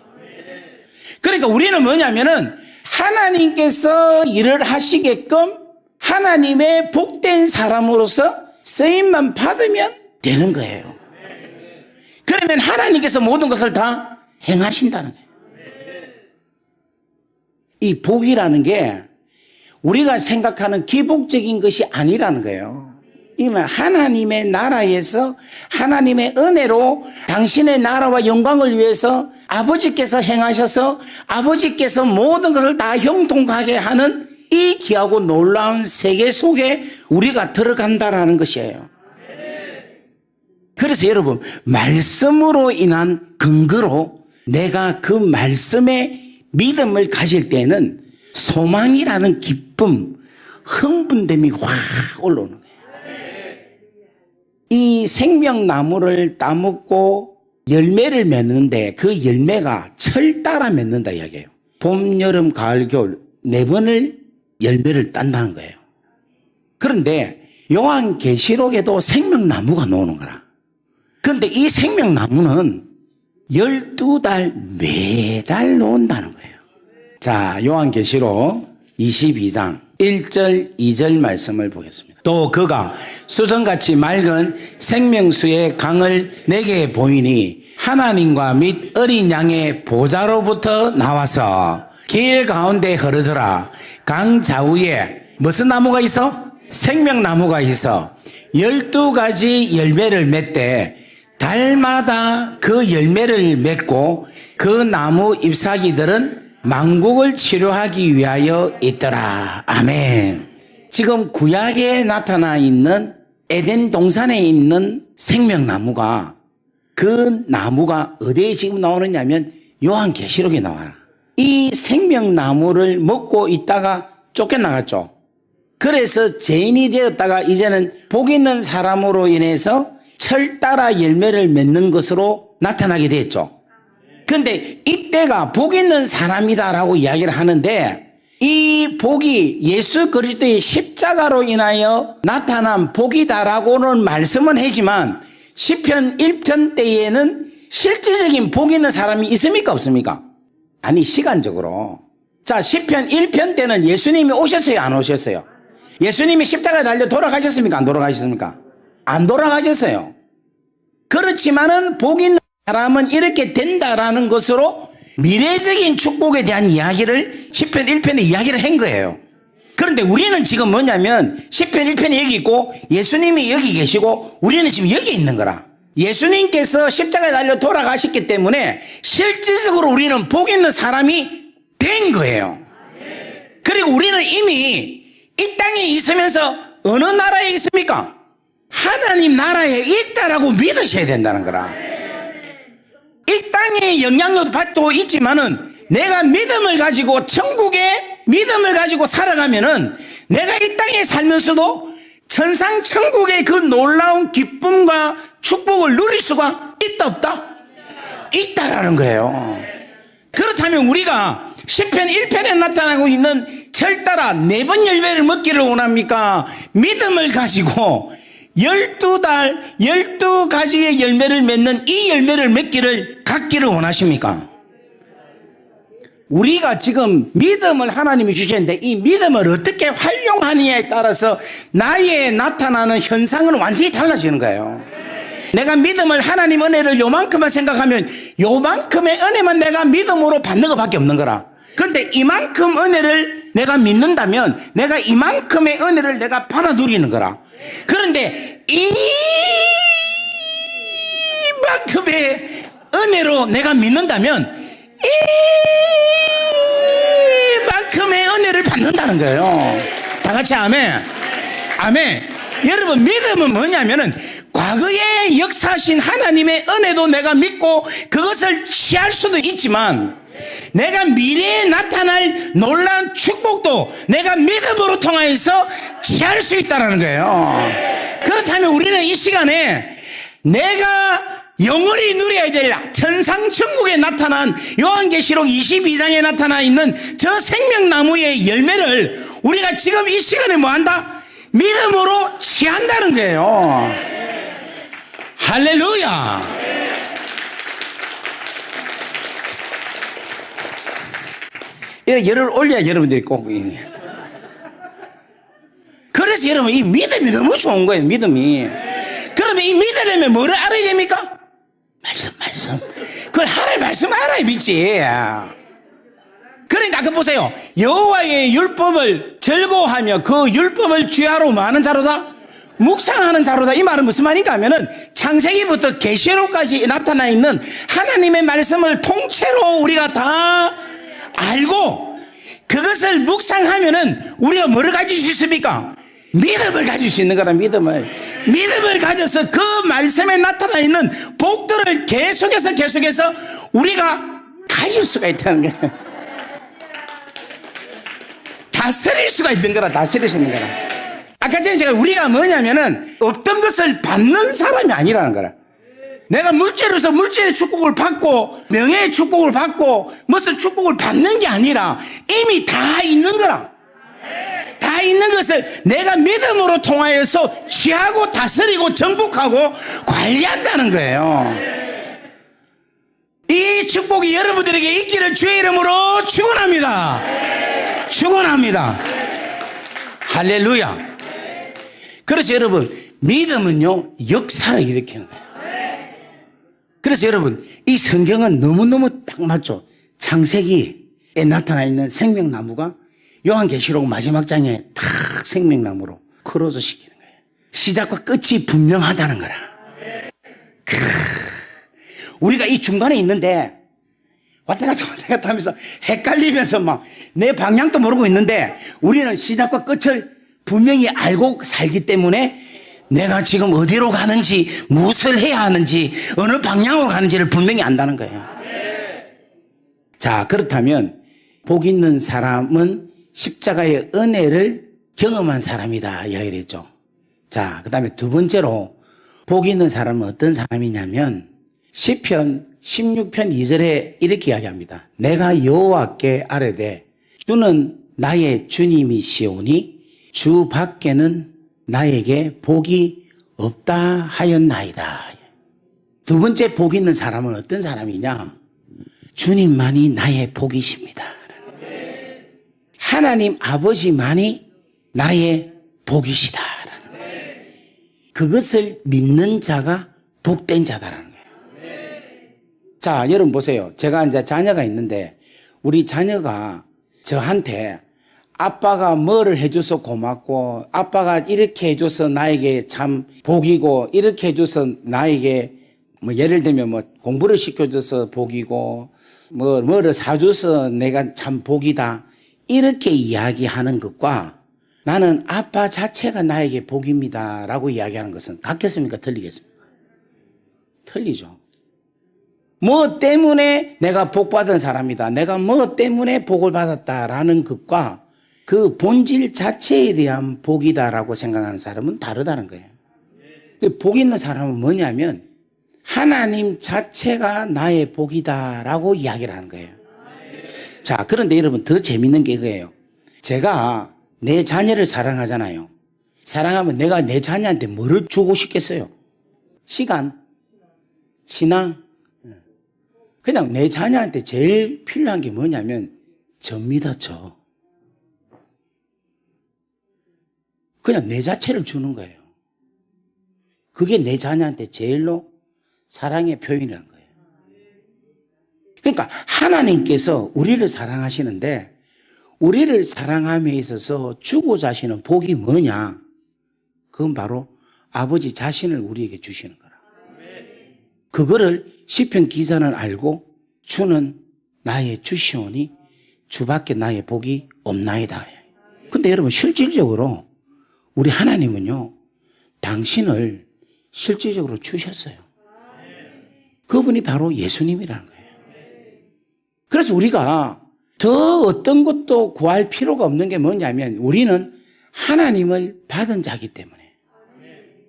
그러니까 우리는 뭐냐면은 하나님께서 일을 하시게끔 하나님의 복된 사람으로서 쓰임만 받으면 되는 거예요. 그러면 하나님께서 모든 것을 다 행하신다는 거예요. 이 복이라는 게 우리가 생각하는 기복적인 것이 아니라는 거예요. 이는 하나님의 나라에서 하나님의 은혜로 당신의 나라와 영광을 위해서 아버지께서 행하셔서 아버지께서 모든 것을 다 형통하게 하는 이 귀하고 놀라운 세계 속에 우리가 들어간다라는 것이에요. 그래서 여러분, 말씀으로 인한 근거로 내가 그 말씀에 믿음을 가질 때는 소망이라는 기쁨, 흥분됨이 확 올라오는 거예요. 이 생명나무를 따먹고 열매를 맺는데 그 열매가 철 따라 맺는다 이야기예요. 봄, 여름, 가을, 겨울 4번을 열매를 딴다는 거예요. 그런데 요한계시록에도 생명나무가 나오는 거라. 그런데 이 생명나무는 12달 매달 나온다는 거예요. 자, 요한계시록 22장 1절 2절 말씀을 보겠습니다. 또 그가 수정같이 맑은 생명수의 강을 내게 보이니 하나님과 및 어린 양의 보좌로부터 나와서 길 가운데 흐르더라. 강 좌우에 무슨 나무가 있어? 생명나무가 있어 12가지 열매를 맺되 달마다 그 열매를 맺고 그 나무 잎사귀들은 만국을 치료하기 위하여 있더라. 아멘. 지금 구약에 나타나 있는 에덴 동산에 있는 생명나무가 그 나무가 어디에 지금 나오느냐면 요한계시록에 나와요. 이 생명나무를 먹고 있다가 쫓겨나갔죠. 그래서 죄인이 되었다가 이제는 복 있는 사람으로 인해서 철 따라 열매를 맺는 것으로 나타나게 됐죠. 근데 이때가 복 있는 사람이다라고 이야기를 하는데 이 복이 예수 그리스도의 십자가로 인하여 나타난 복이다라고는 말씀은 하지만 시편 1편 때에는 실질적인 복 있는 사람이 있습니까 없습니까? 아니 시간적으로 자 시편 1편 때는 예수님이 오셨어요 안 오셨어요? 예수님이 십자가에 달려 돌아가셨습니까 안 돌아가셨습니까? 안 돌아가셨어요. 그렇지만은 복 있는 사람은 이렇게 된다라는 것으로 미래적인 축복에 대한 이야기를 시편 1편에 이야기를 한 거예요. 그런데 우리는 지금 뭐냐면 시편 1편이 여기 있고 예수님이 여기 계시고 우리는 지금 여기 있는 거라. 예수님께서 십자가에 달려 돌아가셨기 때문에 실질적으로 우리는 복 있는 사람이 된 거예요. 그리고 우리는 이미 이 땅에 있으면서 어느 나라에 있습니까? 하나님 나라에 있다라고 믿으셔야 된다는 거라. 이 땅의 영향력도 받고 있지만은 내가 믿음을 가지고 천국의 믿음을 가지고 살아가면은 내가 이 땅에 살면서도 천상 천국의 그 놀라운 기쁨과 축복을 누릴 수가 있다 없다? 있다라는 거예요. 그렇다면 우리가 시편 1편에 나타나고 있는 철 따라 4번 열매를 먹기를 원합니까? 믿음을 가지고 12달 12가지의 열매를 맺는 이 열매를 맺기를 갖기를 원하십니까? 우리가 지금 믿음을 하나님이 주셨는데 이 믿음을 어떻게 활용하느냐에 따라서 나의 나타나는 현상은 완전히 달라지는 거예요. 내가 믿음을 하나님 은혜를 요만큼만 생각하면 요만큼의 은혜만 내가 믿음으로 받는 것밖에 없는 거라. 그런데 이만큼 은혜를 내가 믿는다면 내가 이만큼의 은혜를 내가 받아 누리는 거라. 그런데 이만큼의 은혜로 내가 믿는다면 이만큼의 은혜를 받는다는 거예요. 다 같이 아멘. 아멘. 여러분 믿음은 뭐냐면은 과거에 역사하신 하나님의 은혜도 내가 믿고 그것을 취할 수도 있지만 내가 미래에 나타날 놀라운 축복도 내가 믿음으로 통하여서 취할 수 있다는 거예요. 그렇다면 우리는 이 시간에 내가 영원히 누려야 될 천상천국에 나타난 요한계시록 22장에 나타나 있는 저 생명나무의 열매를 우리가 지금 이 시간에 뭐한다? 믿음으로 취한다는 거예요. 할렐루야. 열을 올려야 여러분들이 꼭. 그래서 여러분 이 믿음이 너무 좋은 거예요. 믿음이. 그러면 이 믿으려면 뭐를 알아야 됩니까? 말씀. 그걸 하나님의 말씀 알아야 믿지. 그러니까 아까 보세요. 여호와의 율법을 즐거워하며 그 율법을 주야로 뭐하는 자로다? 묵상하는 자로다. 이 말은 무슨 말인가 하면은 창세기부터 계시록까지 나타나 있는 하나님의 말씀을 통째로 우리가 다 알고 그것을 묵상하면은 우리가 뭐를 가질 수 있습니까? 믿음을 가질 수 있는 거라. 믿음을 가져서 그 말씀에 나타나 있는 복들을 계속해서 우리가 가질 수가 있다는 거예요. 다스릴 수가 있는 거라. 다스릴 수 있는 거라. 아까 전에 제가 우리가 뭐냐면은 어떤 것을 받는 사람이 아니라는 거라. 내가 물질로서 물질의 축복을 받고 명예의 축복을 받고 무슨 축복을 받는 게 아니라 이미 다 있는 거라. 다 있는 것을 내가 믿음으로 통하여서 취하고 다스리고 정복하고 관리한다는 거예요. 이 축복이 여러분들에게 있기를 주의 이름으로 축원합니다. 축원합니다. 할렐루야. 그래서 여러분 믿음은요 역사를 일으키는 거예요. 그래서 여러분, 이 성경은 너무너무 딱 맞죠. 창세기에 나타나 있는 생명나무가 요한계시록 마지막 장에 탁 생명나무로 크로즈 시키는 거예요. 시작과 끝이 분명하다는 거라. 우리가 이 중간에 있는데 왔다 갔다 하면서 헷갈리면서 막 내 방향도 모르고 있는데 우리는 시작과 끝을 분명히 알고 살기 때문에 내가 지금 어디로 가는지, 무엇을 해야 하는지, 어느 방향으로 가는지를 분명히 안다는 거예요. 자, 그렇다면 복 있는 사람은 십자가의 은혜를 경험한 사람이다 이야기를 했죠. 자, 그 다음에 두 번째로 복 있는 사람은 어떤 사람이냐면 시편 16편 2절에 이렇게 이야기합니다. 내가 여호와께 아뢰되 주는 나의 주님이시오니 주 밖에는 나에게 복이 없다 하였나이다. 두 번째 복 있는 사람은 어떤 사람이냐? 주님만이 나의 복이십니다. 하나님 아버지만이 나의 복이시다. 그것을 믿는 자가 복된 자다라는 거예요. 자, 여러분 보세요. 제가 이제 자녀가 있는데 우리 자녀가 저한테 아빠가 뭐를 해줘서 고맙고 아빠가 이렇게 해줘서 나에게 참 복이고 이렇게 해줘서 나에게 뭐 예를 들면 뭐 공부를 시켜줘서 복이고 뭐를 사줘서 내가 참 복이다 이렇게 이야기하는 것과 나는 아빠 자체가 나에게 복입니다 라고 이야기하는 것은 같겠습니까? 틀리겠습니까? 틀리죠. 뭐 때문에 내가 복받은 사람이다. 내가 뭐 때문에 복을 받았다라는 것과 그 본질 자체에 대한 복이다라고 생각하는 사람은 다르다는 거예요. 복 있는 사람은 뭐냐면 하나님 자체가 나의 복이다라고 이야기를 하는 거예요. 자, 그런데 여러분 더 재밌는 게 그거예요. 제가 내 자녀를 사랑하잖아요. 사랑하면 내가 내 자녀한테 뭐를 주고 싶겠어요? 시간, 신앙. 그냥 내 자녀한테 제일 필요한 게 뭐냐면 접니다, 저. 그냥 내 자체를 주는 거예요. 그게 내 자녀한테 제일로 사랑의 표현이라는 거예요. 그러니까 하나님께서 우리를 사랑하시는데 우리를 사랑함에 있어서 주고자 하시는 복이 뭐냐? 그건 바로 아버지 자신을 우리에게 주시는 거라. 그거를 시편 기자는 알고 주는 나의 주시오니 주밖에 나의 복이 없나이다. 근데 여러분 실질적으로 우리 하나님은요 당신을 실질적으로 주셨어요. 그분이 바로 예수님이라는 거예요. 그래서 우리가 더 어떤 것도 구할 필요가 없는 게 뭐냐면 우리는 하나님을 받은 자이기 때문에.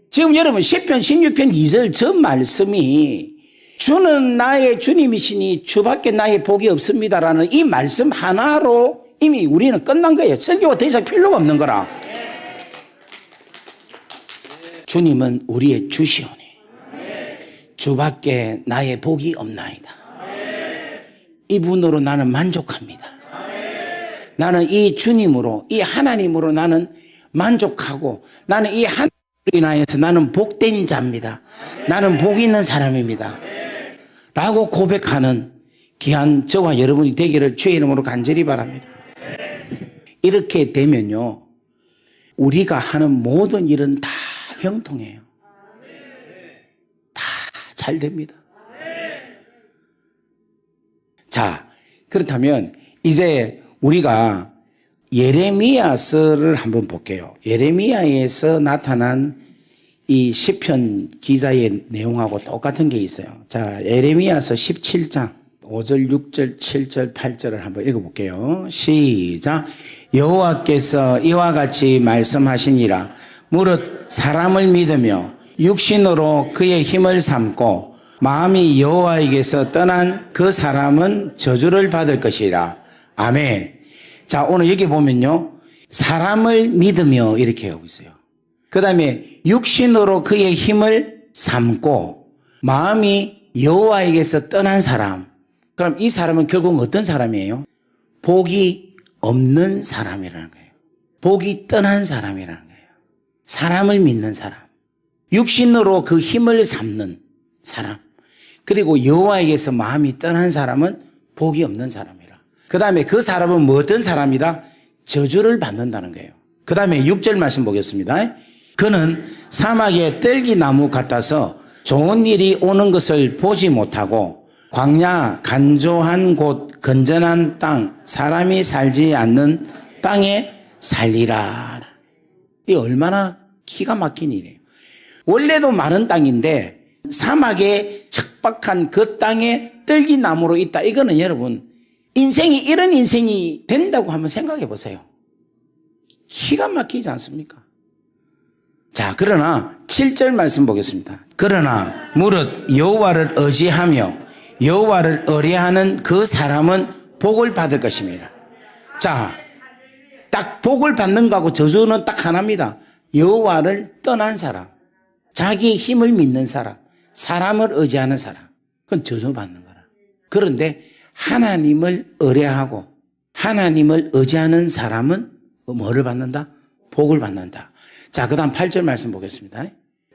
지금 여러분 시편 16편 2절 저 말씀이 주는 나의 주님이시니 주밖에 나의 복이 없습니다라는 이 말씀 하나로 이미 우리는 끝난 거예요. 설교가 더 이상 필요가 없는 거라. 주님은 우리의 주시오니 주밖에 나의 복이 없나이다. 이분으로 나는 만족합니다. 나는 이 주님으로 이 하나님으로 나는 만족하고 나는 이 하나님으로 인하여서 나는 복된 자입니다. 나는 복 있는 사람입니다. 라고 고백하는 귀한 저와 여러분이 되기를 주의 이름으로 간절히 바랍니다. 이렇게 되면요 우리가 하는 모든 일은 다 형통해요. 다 잘 됩니다. 자, 그렇다면 이제 우리가 예레미야서를 한번 볼게요. 예레미야에서 나타난 이 시편 기자의 내용하고 똑같은 게 있어요. 자, 예레미야서 17장 5절, 6절, 7절, 8절을 한번 읽어볼게요. 시작. 여호와께서 이와 같이 말씀하시니라. 무릇 사람을 믿으며 육신으로 그의 힘을 삼고 마음이 여호와에게서 떠난 그 사람은 저주를 받을 것이라. 아멘. 자, 오늘 여기 보면요 사람을 믿으며 이렇게 하고 있어요. 그 다음에 육신으로 그의 힘을 삼고 마음이 여호와에게서 떠난 사람. 그럼 이 사람은 결국 어떤 사람이에요? 복이 없는 사람이라는 거예요. 복이 떠난 사람이라는 거예요. 사람을 믿는 사람. 육신으로 그 힘을 삼는 사람. 그리고 여호와에게서 마음이 떠난 사람은 복이 없는 사람이라. 그 다음에 그 사람은 뭐 어떤 사람이다? 저주를 받는다는 거예요. 그 다음에 6절 말씀 보겠습니다. 그는 사막의 뗄기나무 같아서 좋은 일이 오는 것을 보지 못하고 광야 간조한 곳 건전한 땅 사람이 살지 않는 땅에 살리라. 이 얼마나 기가 막힌 일이에요. 원래도 마른 땅인데 사막에 척박한 그 땅에 뜰기나무로 있다. 이거는 여러분 인생이 이런 인생이 된다고 한번 생각해 보세요. 기가 막히지 않습니까? 자, 그러나 7절 말씀 보겠습니다. 그러나 무릇 여호와를 의지하며 여호와를 의뢰하는 그 사람은 복을 받을 것입니다. 자, 딱 복을 받는 거하고 저주는 딱 하나입니다. 여호와를 떠난 사람, 자기의 힘을 믿는 사람, 사람을 의지하는 사람, 그건 저주 받는 거라. 그런데 하나님을 의뢰하고 하나님을 의지하는 사람은 뭐를 받는다? 복을 받는다. 자, 그 다음 8절 말씀 보겠습니다.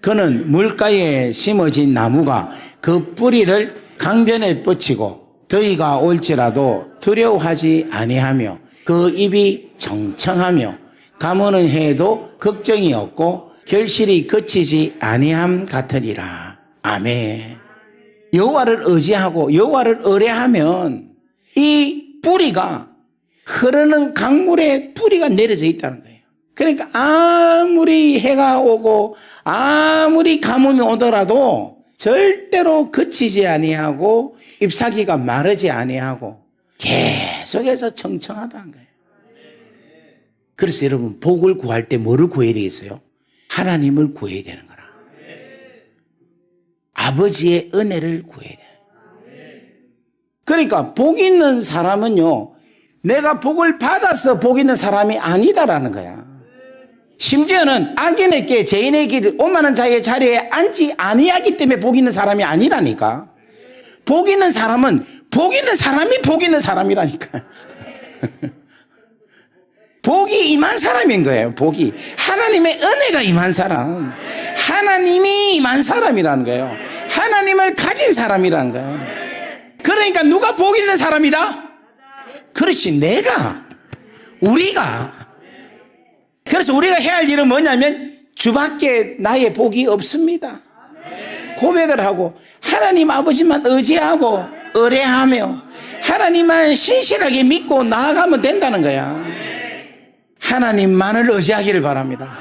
그는 물가에 심어진 나무가 그 뿌리를 강변에 뻗치고 더위가 올지라도 두려워하지 아니하며 그 입이 정청하며 가무는 해도 걱정이 없고 결실이 그치지 아니함 같으리라. 아멘. 여호와를 의지하고 여호와를 의뢰하면 이 뿌리가 흐르는 강물에 뿌리가 내려져 있다는 거예요. 그러니까 아무리 해가 오고 아무리 가뭄이 오더라도 절대로 그치지 아니하고 잎사귀가 마르지 아니하고 계속해서 청청하다는 거예요. 그래서 여러분 복을 구할 때 뭐를 구해야 되겠어요? 하나님을 구해야 되는 거라. 아버지의 은혜를 구해야 돼요. 그러니까 복 있는 사람은요, 내가 복을 받아서 복 있는 사람이 아니다라는 거야. 심지어는 악인에게 죄인의 길을 오만한 자의 자리에 앉지 아니하기 때문에 복 있는 사람이 아니라니까. 복 있는 사람은 복 있는 사람이 복 있는 사람이라니까. 복이 임한 사람인 거예요. 복이 하나님의 은혜가 임한 사람, 하나님이 임한 사람이라는 거예요. 하나님을 가진 사람이라는 거예요. 그러니까 누가 복 있는 사람이다? 그렇지, 내가, 우리가. 그래서 우리가 해야 할 일은 뭐냐면 주밖에 나의 복이 없습니다. 고백을 하고 하나님 아버지만 의지하고 의뢰하며 하나님만 신실하게 믿고 나아가면 된다는 거야. 하나님만을 의지하기를 바랍니다.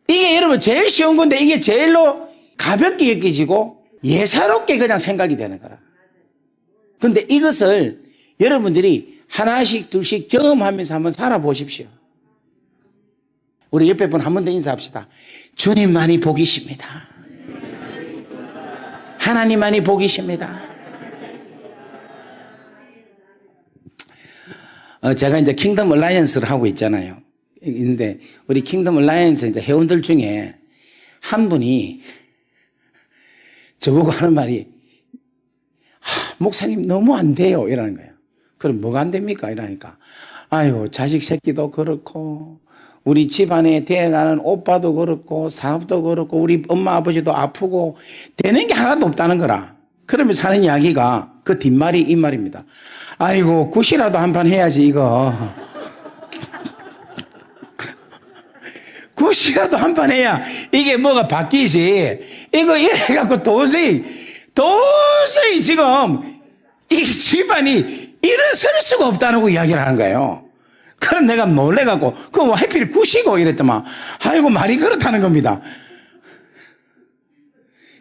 이게 여러분 제일 쉬운 건데 이게 제일로 가볍게 여겨지고 예사롭게 그냥 생각이 되는 거라. 근데 이것을 여러분들이 하나씩 둘씩 경험하면서 한번 살아보십시오. 우리 옆에 분 한 번 더 인사합시다. 주님만이 복이십니다. 하나님만이 복이십니다. 제가 이제 킹덤 얼라이언스를 하고 있잖아요. 근데 우리 킹덤 얼라이언스 이제 회원들 중에 한 분이 저보고 하는 말이, 목사님 너무 안 돼요. 이러는 거예요. 그럼 뭐가 안 됩니까? 이러니까, 아유, 자식 새끼도 그렇고, 우리 집안에 대해가는 오빠도 그렇고, 사업도 그렇고, 우리 엄마 아버지도 아프고, 되는 게 하나도 없다는 거라. 그러면서 하는 이야기가 그 뒷말이 이 말입니다. 아이고, 굿이라도 한 판 해야지, 이거. 굿이라도 한 판 해야 이게 뭐가 바뀌지. 이거 이래갖고 도저히 지금 이 집안이 일어설 수가 없다는 이야기를 하는 거예요. 그럼 내가 놀래갖고, 그거 하필 굿이고 이랬더만, 아이고, 말이 그렇다는 겁니다.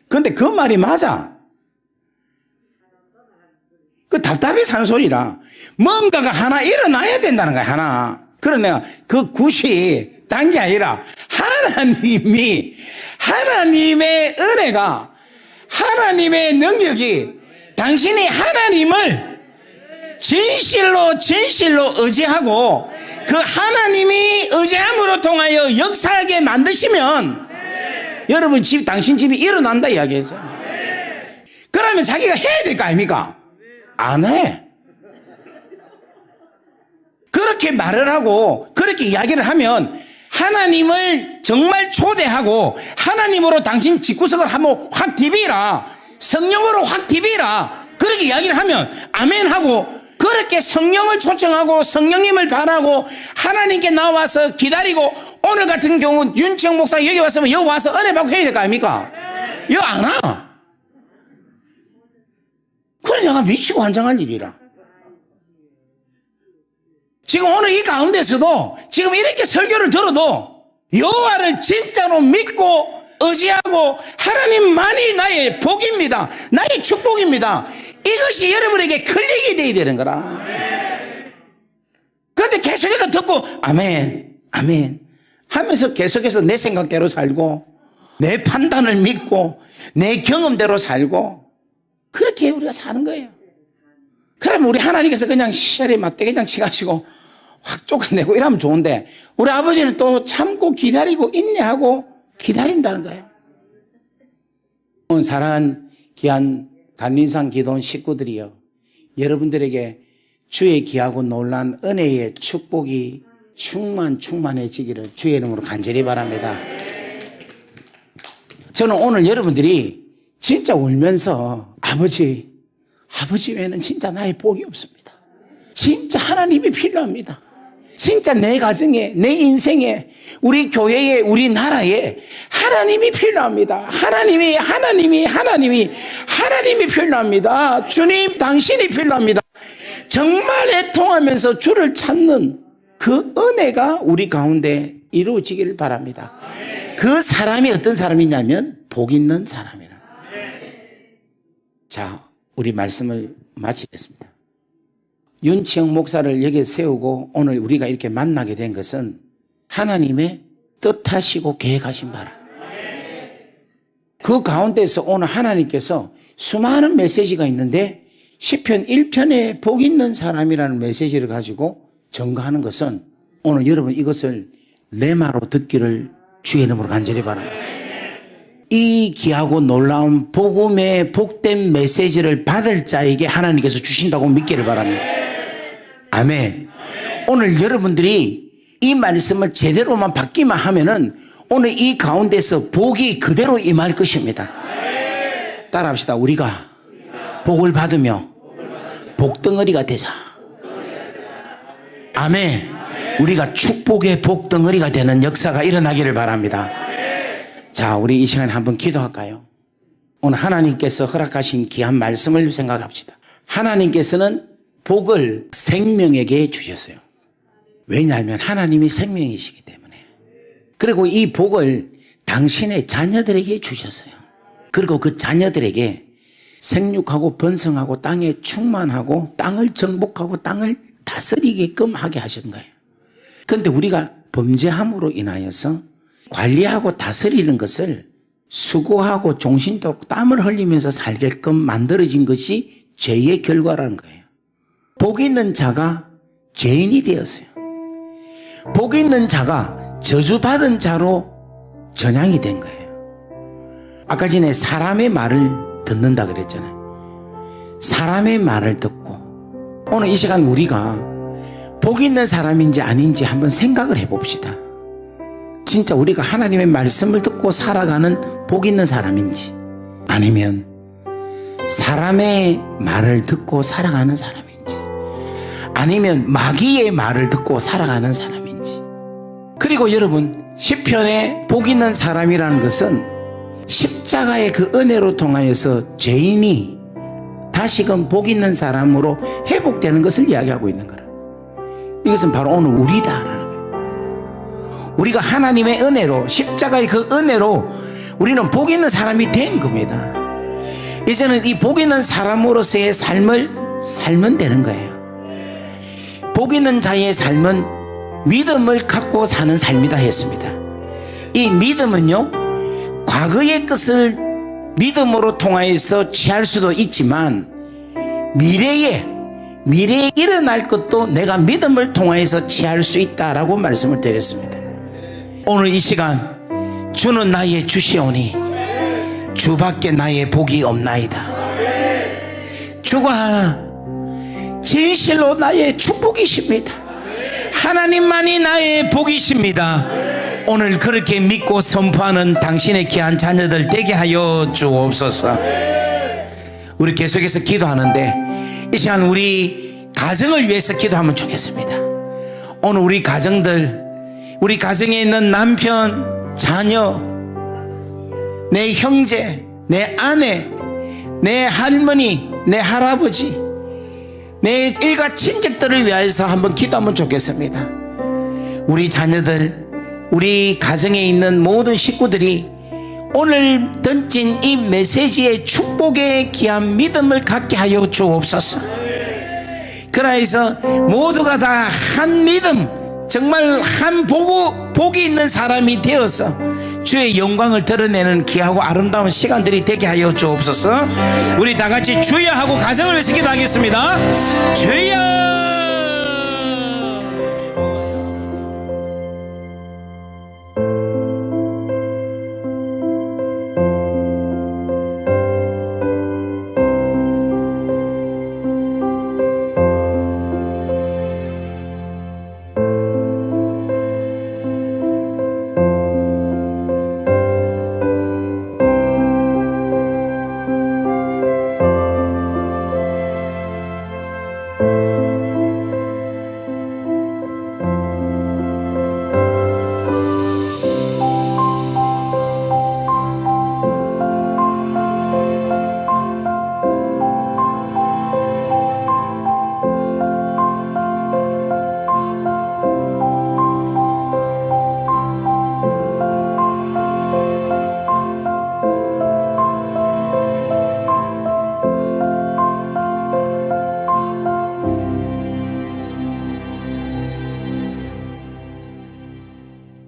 근데 그 말이 맞아. 그 답답해서 하는 소리라. 뭔가가 하나 일어나야 된다는 거야, 하나. 그래서 내가 그 굿이 딴 게 아니라 하나님의 은혜가, 하나님의 능력이 당신이 하나님을 진실로 의지하고 그 하나님이 의지함으로 통하여 역사하게 만드시면 여러분 집, 당신 집이 일어난다 이야기했어요. 그러면 자기가 해야 될 거 아닙니까? 안 해. 그렇게 말을 하고 그렇게 이야기를 하면 하나님을 정말 초대하고 하나님으로 당신 집구석을 한번 확 디비라. 성령으로 확 디비라. 그렇게 이야기를 하면 아멘 하고, 그렇게 성령을 초청하고 성령님을 바라고 하나님께 나와서 기다리고, 오늘 같은 경우 윤치영 목사 여기 왔으면 여기 와서 은혜 받고 해야 될 거 아닙니까? 여기 안 와. 그래 내가 미치고 환장할 일이라. 지금 오늘 이 가운데서도 지금 이렇게 설교를 들어도 여호와를 진짜로 믿고 의지하고 하나님만이 나의 복입니다. 나의 축복입니다. 이것이 여러분에게 클릭이 돼야 되는 거라. 그런데 계속해서 듣고 아멘 아멘 하면서 계속해서 내 생각대로 살고 내 판단을 믿고 내 경험대로 살고 그렇게 우리가 사는 거예요. 그러면 우리 하나님께서 그냥 시절에 맞대기장 치가지고 확 쫓아내고 이러면 좋은데, 우리 아버지는 또 참고 기다리고 인내하고 기다린다는 거예요. 사랑하는 귀한 간린산 기도원 식구들이여, 여러분들에게 주의 귀하고 놀란 은혜의 축복이 충만해지기를 주의 이름으로 간절히 바랍니다. 저는 오늘 여러분들이 진짜 울면서 아버지 외에는 진짜 나의 복이 없습니다. 진짜 하나님이 필요합니다. 진짜 내 가정에, 내 인생에, 우리 교회에, 우리 나라에 하나님이 필요합니다. 하나님이 필요합니다. 주님, 당신이 필요합니다. 정말 애통하면서 주를 찾는 그 은혜가 우리 가운데 이루어지기를 바랍니다. 그 사람이 어떤 사람이냐면 복 있는 사람이라. 자, 우리 말씀을 마치겠습니다. 윤치영 목사를 여기에 세우고 오늘 우리가 이렇게 만나게 된 것은 하나님의 뜻하시고 계획하신 바라. 그 가운데서 오늘 하나님께서 수많은 메시지가 있는데 시편 1편에 복 있는 사람이라는 메시지를 가지고 전가하는 것은 오늘 여러분 이것을 레마로 듣기를 주의 이름으로 간절히 바랍니다. 이 귀하고 놀라운 복음의 복된 메시지를 받을 자에게 하나님께서 주신다고 믿기를 바랍니다. 아멘. 오늘 여러분들이 이 말씀을 제대로만 받기만 하면은 오늘 이 가운데서 복이 그대로 임할 것입니다. 따라합시다. 우리가 복을 받으며 복덩어리가 되자. 아멘. 우리가 축복의 복덩어리가 되는 역사가 일어나기를 바랍니다. 자, 우리 이 시간에 한번 기도할까요? 오늘 하나님께서 허락하신 귀한 말씀을 생각합시다. 하나님께서는 복을 생명에게 주셨어요. 왜냐하면 하나님이 생명이시기 때문에. 그리고 이 복을 당신의 자녀들에게 주셨어요. 그리고 그 자녀들에게 생육하고 번성하고 땅에 충만하고 땅을 정복하고 땅을 다스리게끔 하게 하신 거예요. 그런데 우리가 범죄함으로 인하여서 관리하고 다스리는 것을 수고하고 종신도 땀을 흘리면서 살게끔 만들어진 것이 죄의 결과라는 거예요. 복 있는 자가 죄인이 되었어요. 복 있는 자가 저주받은 자로 전향이 된 거예요. 아까 전에 사람의 말을 듣는다 그랬잖아요. 사람의 말을 듣고 오늘 이 시간 우리가 복 있는 사람인지 아닌지 한번 생각을 해봅시다. 진짜 우리가 하나님의 말씀을 듣고 살아가는 복 있는 사람인지 아니면 사람의 말을 듣고 살아가는 사람인지 아니면 마귀의 말을 듣고 살아가는 사람인지. 그리고 여러분, 시편에 복 있는 사람이라는 것은 십자가의 그 은혜로 통하여서 죄인이 다시금 복 있는 사람으로 회복되는 것을 이야기하고 있는 거라. 이것은 바로 오늘 우리다라는 거예요. 우리가 하나님의 은혜로, 십자가의 그 은혜로 우리는 복 있는 사람이 된 겁니다. 이제는 이 복 있는 사람으로서의 삶을 살면 되는 거예요. 복 있는 자의 삶은 믿음을 갖고 사는 삶이다 했습니다. 이 믿음은요, 과거의 것을 믿음으로 통하여서 취할 수도 있지만 미래에 일어날 것도 내가 믿음을 통하여서 취할 수 있다라고 말씀을 드렸습니다. 오늘 이 시간 주는 나의 주시오니 주밖에 나의 복이 없나이다. 주가 진실로 나의 축복이십니다. 하나님만이 나의 복이십니다. 오늘 그렇게 믿고 선포하는 당신의 귀한 자녀들 되게 하여 주옵소서. 우리 계속해서 기도하는데 이 시간 우리 가정을 위해서 기도하면 좋겠습니다. 오늘 우리 가정들, 우리 가정에 있는 남편, 자녀, 내 형제, 내 아내, 내 할머니, 내 할아버지, 내 일가 친척들을 위해서 한번 기도하면 좋겠습니다. 우리 자녀들, 우리 가정에 있는 모든 식구들이 오늘 던진 이 메시지의 축복의 귀한 믿음을 갖게 하여 주옵소서. 그래서 모두가 다 한 믿음, 정말 한 복이 있는 사람이 되어서 주의 영광을 드러내는 귀하고 아름다운 시간들이 되게 하여 주옵소서. 우리 다 같이 주여 하고 가정을 위해서 기도하겠습니다. 주여.